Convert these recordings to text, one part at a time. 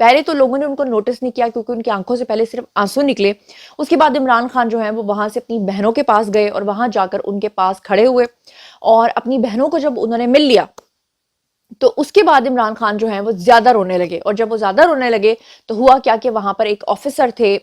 پہلے تو لوگوں نے ان کو نوٹس نہیں کیا کیونکہ ان کی آنکھوں سے پہلے صرف آنسو نکلے. اس کے بعد عمران خان جو ہیں وہ وہاں سے اپنی بہنوں کے پاس گئے اور وہاں جا کر ان کے پاس کھڑے ہوئے اور اپنی بہنوں کو جب انہوں نے مل لیا تو اس کے بعد عمران خان جو ہیں وہ زیادہ رونے لگے. اور جب وہ زیادہ رونے لگے تو ہوا کیا کہ وہاں پر ایک آفیسر تھے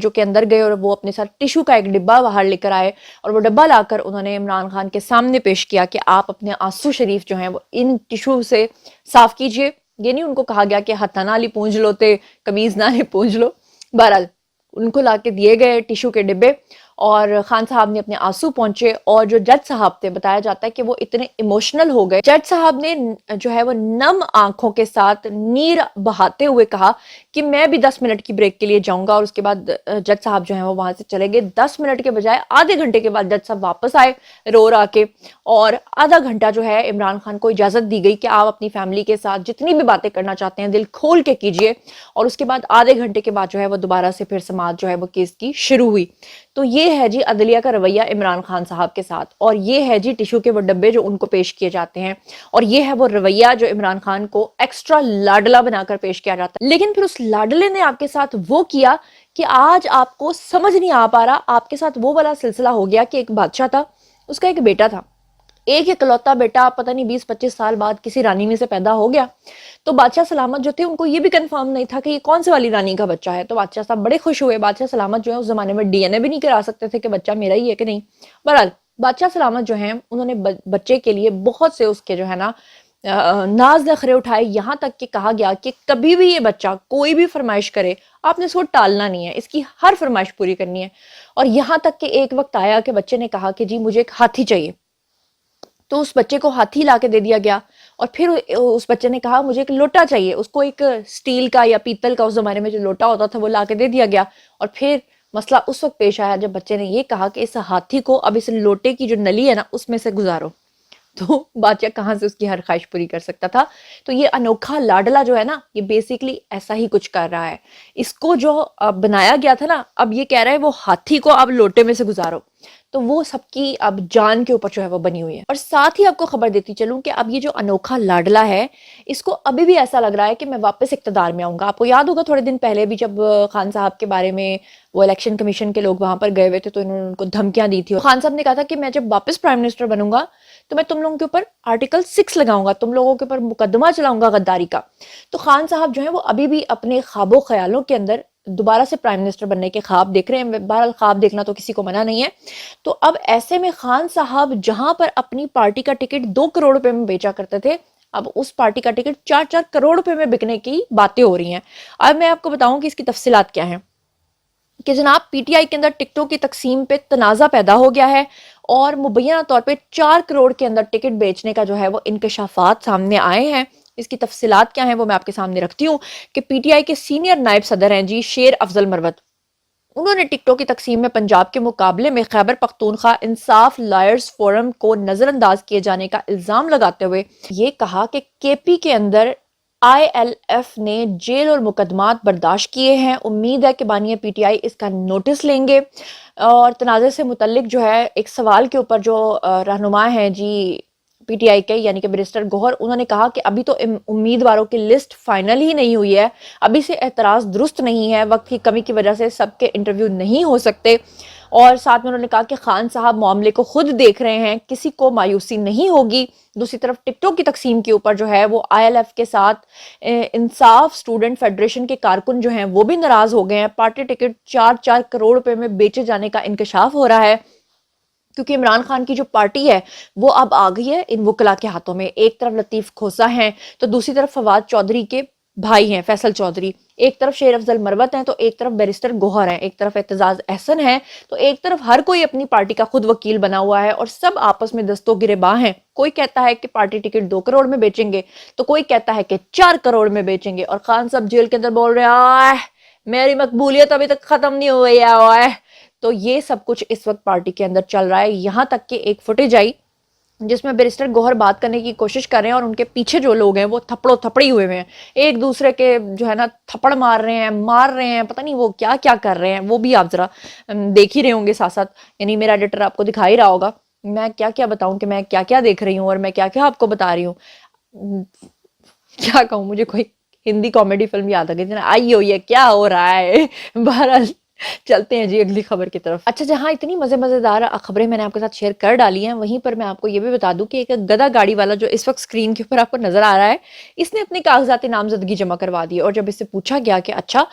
جو کہ اندر گئے اور وہ اپنے ساتھ ٹیشو کا ایک ڈبہ باہر لے کر آئے اور وہ ڈبہ لا کر انہوں نے عمران خان کے سامنے پیش کیا کہ آپ اپنے آنسو شریف جو ہیں وہ ان ٹیشو سے صاف کیجئے. یہ نہیں ان کو کہا گیا کہ ہتھا نالی پونج لو تے قمیض نالی پونج لو. بہرحال ان کو لا کے دیے گئے ٹیشو کے ڈبے اور خان صاحب نے اپنے آنسو پہنچے. اور جو جج صاحب تھے بتایا جاتا ہے کہ وہ اتنے ایموشنل ہو گئے. جج صاحب نے جو ہے وہ نم آنکھوں کے ساتھ نیر بہاتے ہوئے کہا کہ میں بھی 10 منٹ کی بریک کے لیے جاؤں گا. اور اس کے بعد جج صاحب جو ہیں وہ وہاں سے چلے گئے. 10 منٹ کے بجائے آدھے گھنٹے کے بعد جج صاحب واپس آئے رو را کے اور آدھا گھنٹہ جو ہے عمران خان کو اجازت دی گئی کہ آپ اپنی فیملی کے ساتھ جتنی بھی باتیں کرنا چاہتے ہیں دل کھول کے کیجئے. اور اس کے بعد آدھے گھنٹے کے بعد جو ہے وہ دوبارہ سے پھر سماعت جو ہے وہ کیس کی شروع ہوئی. تو یہ ہے جی عدلیہ کا رویہ عمران خان صاحب کے ساتھ اور یہ ہے جی ٹیشو کے وہ ڈبے جو ان کو پیش کیے جاتے ہیں اور یہ ہے وہ رویہ جو عمران خان کو ایکسٹرا لاڈلا بنا کر پیش کیا جاتا ہے. لیکن پھر اس لاڈلے نے آپ کے ساتھ وہ کیا کہ آج آپ کو سمجھ نہیں آ پا رہا. آپ کے ساتھ وہ والا سلسلہ ہو گیا کہ ایک بادشاہ تھا, اس کا ایک بیٹا تھا, ایک اکلوتا بیٹا پتہ نہیں 20-25 سال بعد کسی رانی میں سے پیدا ہو گیا. تو بادشاہ سلامت جو تھے ان کو یہ بھی کنفرم نہیں تھا کہ یہ کون سے والی رانی کا بچہ ہے. تو بادشاہ صاحب بڑے خوش ہوئے. بادشاہ سلامت جو ہے اس زمانے میں ڈی این اے بھی نہیں کرا سکتے تھے کہ بچہ میرا ہی ہے کہ نہیں. بہرحال بادشاہ سلامت جو ہیں انہوں نے بچے کے لیے بہت سے اس کے جو ہے نا ناز نخرے اٹھائے. یہاں تک کہ کہا گیا کہ کبھی بھی یہ بچہ کوئی بھی فرمائش کرے آپ نے اس کو ٹالنا نہیں ہے, اس کی ہر فرمائش پوری کرنی ہے. اور یہاں تک کہ ایک وقت آیا کہ بچے نے کہا کہ جی مجھے ایک ہاتھی چاہیے. تو اس بچے کو ہاتھی لا کے دے دیا گیا. اور پھر اس بچے نے کہا مجھے ایک لوٹا چاہیے. اس کو ایک سٹیل کا یا پیتل کا اس زمانے میں جو لوٹا ہوتا تھا وہ لا کے دے دیا گیا. اور پھر مسئلہ اس وقت پیش آیا جب بچے نے یہ کہا کہ اس ہاتھی کو اب اس لوٹے کی جو نلی ہے نا اس میں سے گزارو. تو بادشاہ کہاں سے اس کی ہر خواہش پوری کر سکتا تھا. تو یہ انوکھا لاڈلا جو ہے نا یہ بیسیکلی ایسا ہی کچھ کر رہا ہے. اس کو جو بنایا گیا تھا نا اب یہ کہہ رہا ہے وہ ہاتھی کو اب لوٹے میں سے گزارو. تو وہ سب کی اب جان کے اوپر جو ہے وہ بنی ہوئی ہے. اور ساتھ ہی آپ کو خبر دیتی چلوں کہ اب یہ جو انوکھا لاڈلا ہے اس کو ابھی بھی ایسا لگ رہا ہے کہ میں واپس اقتدار میں آؤں گا. آپ کو یاد ہوگا تھوڑے دن پہلے بھی جب خان صاحب کے بارے میں وہ الیکشن کمیشن کے لوگ وہاں پر گئے ہوئے تھے تو انہوں نے ان کو دھمکیاں دی تھی. خان صاحب نے کہا تھا کہ میں جب واپس پرائم منسٹر بنوں گا تو میں تم لوگوں کے اوپر آرٹیکل 6 لگاؤں گا, تم لوگوں کے اوپر مقدمہ چلاؤں گا غداری کا. تو خان صاحب جو ہیں وہ ابھی بھی اپنے خواب و خیالوں کے اندر دوبارہ سے پرائم منسٹر بننے کے خواب دیکھ رہے ہیں. بہرحال خواب دیکھنا تو کسی کو منع نہیں ہے. تو اب ایسے میں خان صاحب جہاں پر اپنی پارٹی کا ٹکٹ 2 کروڑ روپے میں بیچا کرتے تھے اب اس پارٹی کا ٹکٹ 4-4 کروڑ روپے میں بکنے کی باتیں ہو رہی ہیں. اب میں آپ کو بتاؤں کہ اس کی تفصیلات کیا ہیں کہ جناب پی ٹی آئی کے اندر ٹکٹوں کی تقسیم پہ تنازع پیدا ہو گیا ہے اور مبینہ طور پہ 4 کروڑ کے اندر ٹکٹ بیچنے کا جو ہے وہ انکشافات سامنے آئے ہیں. اس کی تفصیلات کیا ہیں وہ میں آپ کے سامنے رکھتی ہوں کہ پی ٹی آئی کے سینئر نائب صدر ہیں جی شیر افضل مروت. انہوں نے ٹکٹوں کی تقسیم میں پنجاب کے مقابلے میں خیبر پختونخوا انصاف لائرز فورم کو نظر انداز کیے جانے کا الزام لگاتے ہوئے یہ کہا کہ کے پی کے اندر آئی ایل ایف نے جیل اور مقدمات برداشت کیے ہیں. امید ہے کہ بانی پی ٹی آئی اس کا نوٹس لیں گے. اور تنازع سے متعلق جو ہے ایک سوال کے اوپر جو رہنما ہیں جی پی ٹی آئی کے یعنی کہ بیرسٹر گوہر انہوں نے کہا کہ ابھی تو امیدواروں کی لسٹ فائنل ہی نہیں ہوئی ہے, ابھی سے اعتراض درست نہیں ہے, وقت کی کمی کی وجہ سے سب کے انٹرویو نہیں ہو سکتے. اور ساتھ میں انہوں نے کہا کہ خان صاحب معاملے کو خود دیکھ رہے ہیں, کسی کو مایوسی نہیں ہوگی. دوسری طرف ٹکٹوں کی تقسیم کے اوپر جو ہے وہ آئی ایل ایف کے ساتھ انصاف اسٹوڈنٹ فیڈریشن کے کارکن جو ہیں وہ بھی ناراض ہو گئے ہیں. پارٹی ٹکٹ 4-4 کروڑ روپے میں بیچے جانے کا انکشاف ہو رہا ہے کیونکہ عمران خان کی جو پارٹی ہے وہ اب آ گئی ہے ان وکلا کے ہاتھوں میں. ایک طرف لطیف کھوسہ ہیں تو دوسری طرف فواد چودھری کے بھائی ہیں فیصل چودھری, ایک طرف شیر افضل مروت ہیں تو ایک طرف بیرسٹر گوہر ہیں, ایک طرف اعتزاز احسن ہے تو ایک طرف ہر کوئی اپنی پارٹی کا خود وکیل بنا ہوا ہے اور سب آپس میں دستوں گریباں ہیں. کوئی کہتا ہے کہ پارٹی ٹکٹ 2 کروڑ میں بیچیں گے تو کوئی کہتا ہے کہ 4 کروڑ میں بیچیں گے. اور خان صاحب جیل کے اندر بول رہے ہیں میری مقبولیت ابھی تک ختم نہیں ہوئی ہے. تو یہ سب کچھ اس وقت پارٹی کے اندر چل رہا ہے. یہاں تک کہ ایک فوٹیج آئی جس میں بیرسٹر گوہر بات کرنے کی کوشش کر رہے ہیں اور ان کے پیچھے جو لوگ ہیں وہ تھپڑوں تھپڑی ہوئے ہیں, ایک دوسرے کے جو ہے نا تھپڑ مار رہے ہیں پتہ نہیں وہ کیا کیا کر رہے ہیں. وہ بھی آپ ذرا دیکھ ہی رہے ہوں گے ساتھ ساتھ, یعنی میرا ایڈیٹر آپ کو دکھا ہی رہا ہوگا. میں کیا کیا بتاؤں کہ میں کیا کیا دیکھ رہی ہوں اور میں کیا کیا آپ کو بتا رہی ہوں. کیا کہوں, مجھے کوئی ہندی کامیڈی فلم یاد آ گئی، آئی ہو یہ کیا ہو رہا ہے. بہرحال چلتے ہیں جی اگلی خبر کی طرف. اچھا جہاں اتنی مزیدار خبریں میں نے آپ کے ساتھ شیئر کر ڈالی ہیں، وہیں پر میں آپ کو یہ بھی بتا دوں کہ ایک گدا گاڑی والا جو اس وقت اسکرین کے اوپر آپ کو نظر آ رہا ہے، اس نے اپنے کاغذات نامزدگی جمع کروا دی. اور جب اس سے پوچھا گیا کہ اچھا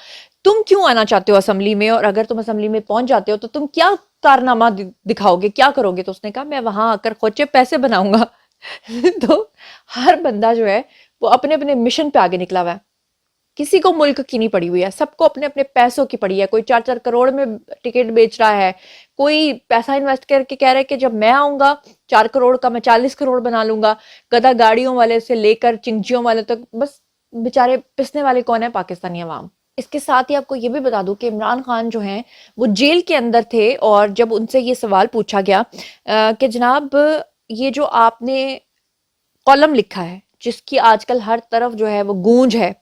تم کیوں آنا چاہتے ہو اسمبلی میں، اور اگر تم اسمبلی میں پہنچ جاتے ہو تو تم کیا کارنامہ دکھاؤ گے، کیا کرو گے، تو اس نے کہا میں وہاں آ کر خوچے پیسے بناؤں گا. تو ہر بندہ جو ہے وہ اپنے اپنے مشن پہ آگے نکلا ہوا ہے. کسی کو ملک کی نہیں پڑی ہوئی ہے، سب کو اپنے اپنے پیسوں کی پڑی ہے. کوئی 4 کروڑ میں ٹکٹ بیچ رہا ہے، کوئی پیسہ انویسٹ کر کے کہہ رہا ہے کہ جب میں آؤں گا 4 کروڑ کا میں 40 کروڑ بنا لوں گا. گدا گاڑیوں والے سے لے کر چنگجیوں والے تک، بس بیچارے پسنے والے کون ہیں؟ پاکستانی عوام. اس کے ساتھ ہی آپ کو یہ بھی بتا دوں کہ عمران خان جو ہیں وہ جیل کے اندر تھے، اور جب ان سے یہ سوال پوچھا گیا کہ جناب یہ جو آپ نے کالم لکھا ہے جس کی آج کل ہر طرف جو ہے وہ گونج ہے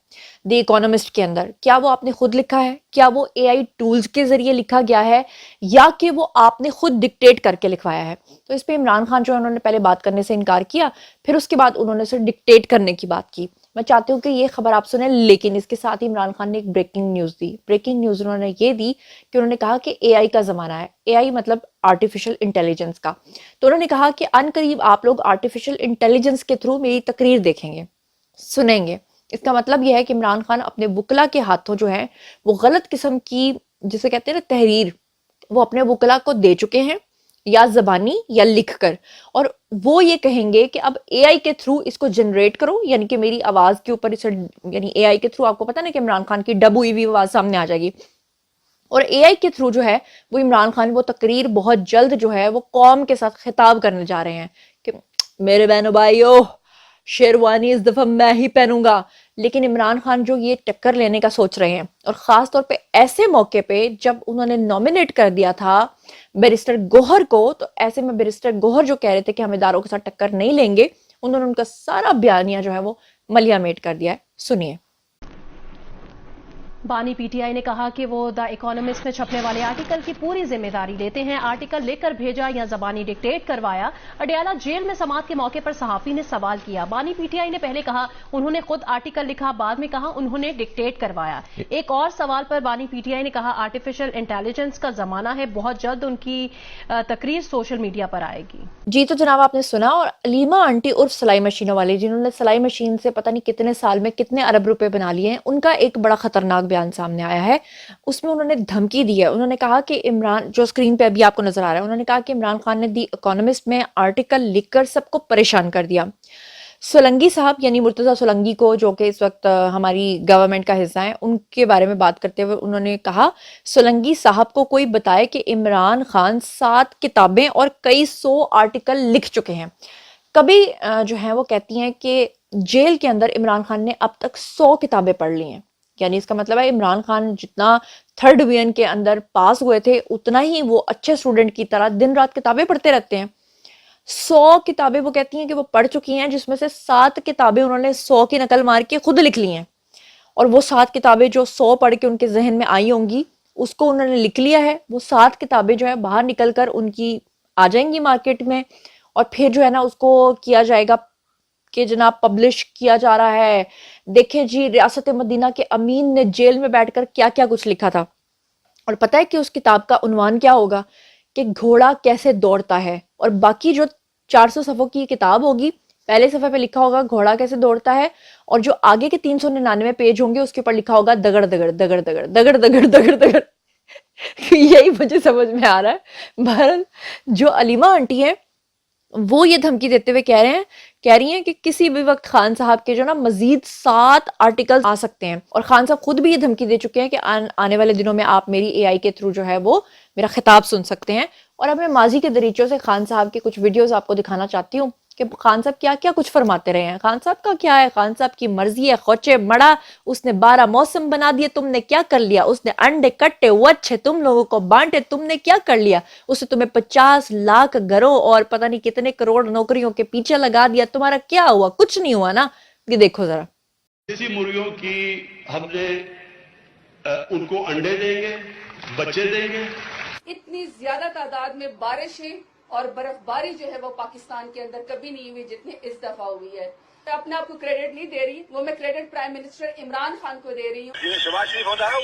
دی اکانومسٹ کے اندر، کیا وہ آپ نے خود لکھا ہے؟ کیا وہ اے آئی ٹولز کے ذریعے لکھا گیا ہے، یا کہ وہ آپ نے خود ڈکٹیٹ کر کے لکھوایا ہے؟ تو اس پہ عمران خان جو ہے انہوں نے پہلے بات کرنے سے انکار کیا، پھر اس کے بعد انہوں نے صرف ڈکٹیٹ کرنے کی بات کی. میں چاہتی ہوں کہ یہ خبر آپ سنیں، لیکن اس کے ساتھ ہی عمران خان نے ایک بریکنگ نیوز دی. بریکنگ نیوز انہوں نے یہ دی کہ انہوں نے کہا کہ اے آئی کا زمانہ ہے. اے آئی مطلب آرٹیفیشل انٹیلیجنس کا. تو انہوں نے کہا کہ ان قریب آپ لوگ آرٹیفیشل انٹیلیجنس کے تھرو میری تقریر دیکھیں گے، سنیں گے. اس کا مطلب یہ ہے کہ عمران خان اپنے وکلا کے ہاتھوں جو ہے وہ غلط قسم کی، جسے کہتے ہیں نا تحریر، وہ اپنے وکلا کو دے چکے ہیں، یا زبانی یا لکھ کر. اور وہ یہ کہیں گے کہ اب اے آئی کے تھرو اس کو جنریٹ کرو، یعنی کہ میری آواز کے اوپر اسے، یعنی اے آئی کے تھرو آپ کو پتا نا کہ عمران خان کی ڈبو ہوئی آواز سامنے آ جائے گی، اور اے آئی کے تھرو جو ہے وہ عمران خان وہ تقریر بہت جلد جو ہے وہ قوم کے ساتھ خطاب کرنے جا رہے ہیں کہ میرے بہنوں بھائیو شیروانی اس دفعہ میں ہی پہنوں گا. لیکن عمران خان جو یہ ٹکر لینے کا سوچ رہے ہیں، اور خاص طور پہ ایسے موقع پہ جب انہوں نے نومینیٹ کر دیا تھا بیرسٹر گوہر کو، تو ایسے میں بیرسٹر گوہر جو کہہ رہے تھے کہ ہم اداروں کے ساتھ ٹکر نہیں لیں گے، انہوں نے ان کا سارا بیانیہ جو ہے وہ ملیا میٹ کر دیا ہے. سنیے. بانی پی ٹی آئی نے کہا کہ وہ دا اکانومسٹ میں چھپنے والے آرٹیکل کی پوری ذمہ داری لیتے ہیں. آرٹیکل لکھ کر بھیجا یا زبانی ڈکٹیٹ کروایا؟ اڈیالہ جیل میں سماعت کے موقع پر صحافی نے سوال کیا. بانی پی ٹی آئی نے پہلے کہا انہوں نے خود آرٹیکل لکھا، بعد میں کہا انہوں نے ڈکٹیٹ کروایا. ایک اور سوال پر بانی پی ٹی آئی نے کہا آرٹیفیشل انٹیلیجنس کا زمانہ ہے، بہت جلد ان کی تقریر سوشل میڈیا پر آئے گی. جی تو جناب آپ نے سنا. اور علیمہ آنٹی عرف سلائی مشینوں والے، جنہوں نے سلائی مشین سے پتہ نہیں کتنے سال میں کتنے ارب روپے بنا لیے ہیں، ان کا ایک بڑا خطرناک بیان سامنے آیا ہے. اس میں انہوں نے دھمکی دی ہے. انہوں نے کہا کہ عمران، جو اسکرین پہ ابھی آپ کو نظر آ رہا ہے، انہوں نے کہا کہ عمران خان نے دی اکانومسٹ میں آرٹیکل لکھ کر سب کو پریشان کر دیا. سولنگی صاحب یعنی مرتضیٰ سولنگی کو، جو کہ اس وقت ہماری گورنمنٹ کا حصہ ہیں، ان کے بارے میں بات کرتے ہوئے انہوں نے کہا سولنگی صاحب کو کوئی بتائے کہ عمران خان 7 کتابیں اور کئی 100 آرٹیکل لکھ چکے ہیں. کبھی جو ہیں وہ کہتی ہیں کہ جیل کے اندر عمران خان نے اب تک 100 کتابیں پڑھ لی ہیں. یعنی اس کا مطلب ہے عمران خان جتنا 3rd ڈویژن کے اندر پاس ہوئے تھے، اتنا ہی وہ اچھے اسٹوڈنٹ کی طرح دن رات کتابیں پڑھتے رہتے ہیں. 100 کتابیں وہ کہتی ہیں کہ وہ پڑھ چکی ہیں، جس میں سے 7 کتابیں انہوں نے 100 کی نقل مار کے خود لکھ لی ہیں. اور وہ 7 کتابیں جو 100 پڑھ کے ان کے ذہن میں آئی ہوں گی، اس کو انہوں نے لکھ لیا ہے. وہ 7 کتابیں جو ہے باہر نکل کر ان کی آ جائیں گی مارکیٹ میں، اور پھر جو ہے نا اس کو کیا جائے گا کہ جناب پبلش کیا جا رہا ہے. دیکھیں جی ریاست مدینہ کے امین نے جیل میں بیٹھ کر کیا کیا کچھ لکھا تھا. اور پتہ ہے کہ اس کتاب کا عنوان کیا ہوگا؟ کہ گھوڑا کیسے دوڑتا ہے. اور باقی جو 400 صفحوں کی کتاب ہوگی، پہلے صفحے پہ لکھا ہوگا گھوڑا کیسے دوڑتا ہے، اور جو آگے کے 399 پیج ہوں گے اس کے اوپر لکھا ہوگا دگڑ دگڑ دگڑ دگڑ دگڑ دگڑ دگڑ دگڑ. یہی مجھے سمجھ میں آ رہا ہے. بہرحال جو علیمہ آنٹی ہے وہ یہ دھمکی دیتے ہوئے کہہ رہی ہیں کہ کسی بھی وقت خان صاحب کے جو نا مزید 7 آرٹیکل آ سکتے ہیں. اور خان صاحب خود بھی یہ دھمکی دے چکے ہیں کہ آنے والے دنوں میں آپ میری اے آئی کے تھرو جو ہے وہ میرا خطاب سن سکتے ہیں. اور اب میں ماضی کے دریچوں سے خان صاحب کے کچھ ویڈیوز آپ کو دکھانا چاہتی ہوں کہ خان صاحب کیا کیا کچھ فرماتے رہے ہیں. خان صاحب کا کیا ہے؟ خان صاحب کی مرضی ہے، خوچے مڑا، اس نے 12 موسم بنا دیے، تم نے کیا کر لیا؟ اس نے انڈے کٹے وچھے تم لوگوں کو بانٹے، تم نے کیا کر لیا؟ اس نے تمہیں 50 لاکھ گھروں اور پتہ نہیں کتنے کروڑ نوکریوں کے پیچھے لگا دیا. تمہارا کیا ہوا؟ کچھ نہیں ہوا نا. یہ دیکھو ذرا. دیسی مرغیوں کی ہم نے ان کو انڈے دیں گے، بچے دیں گے. اتنی زیادہ تعداد میں بارشیں اور برفباری جو ہے وہ پاکستان کے اندر کبھی نہیں ہوئی جتنی اس دفعہ ہوئی ہے. میں اپنے آپ کو کریڈٹ نہیں دے رہی, وہ میں credit prime minister Imran Khan کو دے رہی ہوں. شہباز شریف ہوتا ہے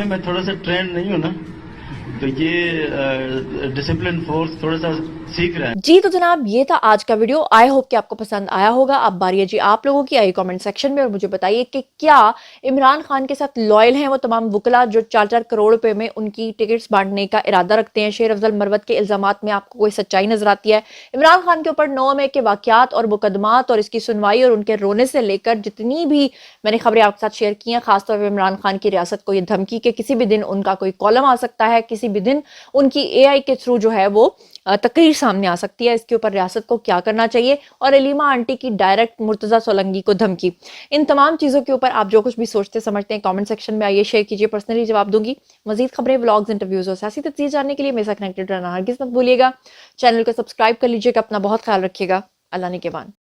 میں تھوڑا سا ٹرینڈ نہیں ہوں نا, تو یہ ڈسپلن فورس تھوڑا سا سیکھ رہا ہے. جی تو جناب یہ تھا آج کا ویڈیو. آئی ہوپ کہ آپ کو پسند آیا ہوگا. اب باری ہے جی آپ لوگوں کی. آئی کامنٹ سیکشن میں اور مجھے بتائیے کہ کیا عمران خان کے ساتھ لوئل ہیں وہ تمام وکلا جو 4-4 کروڑ روپے میں ان کی ٹکٹس بانٹنے کا ارادہ رکھتے ہیں. شیر افضل مروت کے الزامات میں آپ کو کوئی سچائی نظر آتی ہے؟ عمران خان کے اوپر 9 مئی کے واقعات اور مقدمات اور اس کی سنوائی اور ان کے رونے سے لے کر جتنی بھی میں نے خبریں آپ کے ساتھ شیئر کی ہیں, خاص طور پہ عمران خان کی ریاست کو یہ دھمکی کہ کسی بھی دن ان کا کوئی کالم آ سکتا ہے, کسی بھی دن ان کی اے آئی کے تھرو جو ہے وہ تقریر سامنے آ سکتی ہے, اس کے اوپر ریاست کو کیا کرنا چاہیے, اور علیمہ آنٹی کی ڈائریکٹ مرتضیٰ سولنگی کو دھمکی, ان تمام چیزوں کے اوپر آپ جو کچھ بھی سوچتے سمجھتے ہیں کامنٹ سیکشن میں آئیے, شیئر کیجیے, پرسنلی جواب دوں گی. مزید خبریں, ولاگز, انٹرویوز اور سیاسی تجزیے جاننے کے لیے میرے ساتھ کنیکٹڈ رہنا ہرگز مت بھولیے گا. چینل کو سبسکرائب کر لیجیے گا. اپنا بہت خیال رکھیے گا. اللہ نگہبان.